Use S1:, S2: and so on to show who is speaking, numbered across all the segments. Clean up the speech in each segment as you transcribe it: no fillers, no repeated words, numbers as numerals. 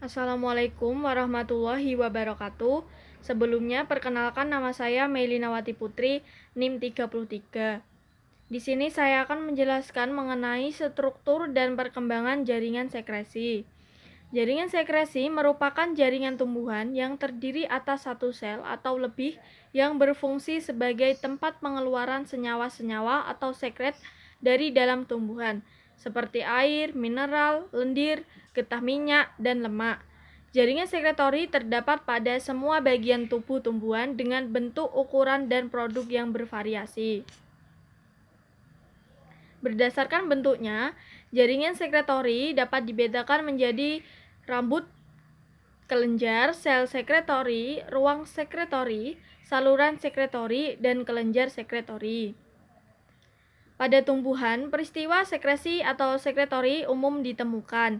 S1: Assalamualaikum warahmatullahi wabarakatuh. Sebelumnya perkenalkan nama saya Melinawati Putri, NIM 33. Di sini saya akan menjelaskan mengenai struktur dan perkembangan jaringan sekresi. Jaringan sekresi merupakan jaringan tumbuhan yang terdiri atas satu sel atau lebih yang berfungsi sebagai tempat pengeluaran senyawa-senyawa atau sekret dari dalam tumbuhan, seperti air, mineral, lendir, getah minyak, dan lemak. Jaringan sekretori terdapat pada semua bagian tubuh tumbuhan dengan bentuk, ukuran, dan produk yang bervariasi. Berdasarkan bentuknya, jaringan sekretori dapat dibedakan menjadi rambut kelenjar, sel sekretori, ruang sekretori, saluran sekretori, dan kelenjar sekretori. Pada tumbuhan, peristiwa sekresi atau sekretori umum ditemukan.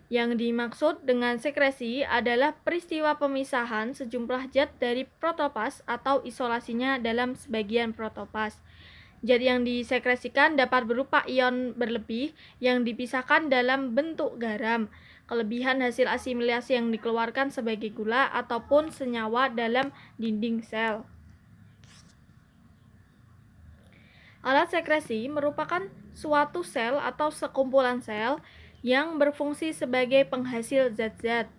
S1: Yang dimaksud dengan sekresi adalah peristiwa pemisahan sejumlah zat dari protopas atau isolasinya dalam sebagian protopas. Zat yang disekresikan dapat berupa ion berlebih yang dipisahkan dalam bentuk garam, kelebihan hasil asimilasi yang dikeluarkan sebagai gula, ataupun senyawa dalam dinding sel. Alat sekresi merupakan suatu sel atau sekumpulan sel yang berfungsi sebagai penghasil zat-zat.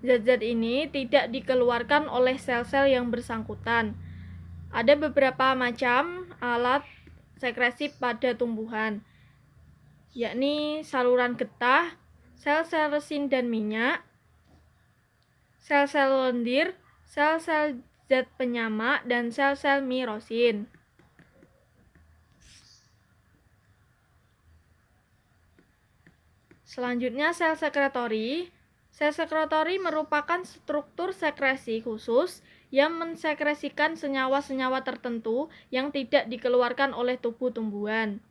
S1: Zat-zat ini tidak dikeluarkan oleh sel-sel yang bersangkutan. Ada beberapa macam alat sekresi pada tumbuhan, yakni saluran getah, sel-sel resin dan minyak, sel-sel lendir, sel-sel zat penyama, dan sel-sel mirosin. Selanjutnya, sel sekretori. Sel sekretori merupakan struktur sekresi khusus yang mensekresikan senyawa-senyawa tertentu yang tidak dikeluarkan oleh tubuh tumbuhan.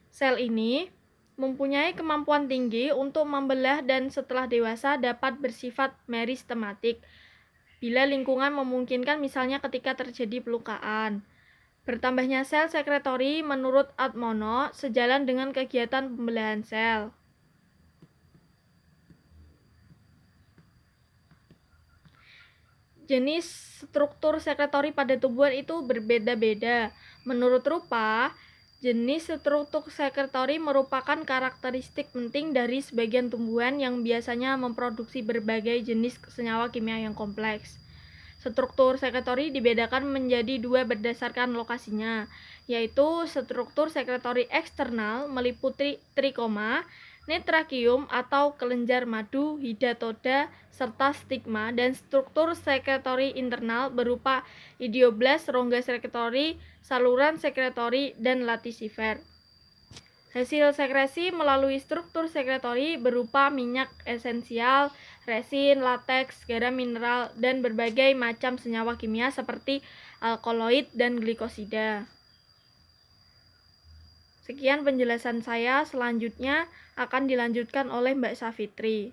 S1: Sel ini mempunyai kemampuan tinggi untuk membelah dan setelah dewasa dapat bersifat meristematik bila lingkungan memungkinkan, misalnya ketika terjadi pelukaan. Bertambahnya sel sekretori menurut Atmono sejalan dengan kegiatan pembelahan sel. Jenis struktur sekretori pada tumbuhan itu berbeda-beda. Menurut Rupa, jenis struktur sekretori merupakan karakteristik penting dari sebagian tumbuhan yang biasanya memproduksi berbagai jenis senyawa kimia yang kompleks. Struktur sekretori dibedakan menjadi dua berdasarkan lokasinya, yaitu struktur sekretori eksternal meliputi trikoma, netrakium atau kelenjar madu, hidatoda, serta stigma, dan struktur sekretori internal berupa idioblast, rongga sekretori, saluran sekretori, dan latisifer. Hasil sekresi melalui struktur sekretori berupa minyak esensial, resin, lateks, garam mineral, dan berbagai macam senyawa kimia seperti alkaloid dan glikosida. Sekian penjelasan saya, selanjutnya akan dilanjutkan oleh Mbak Safitri.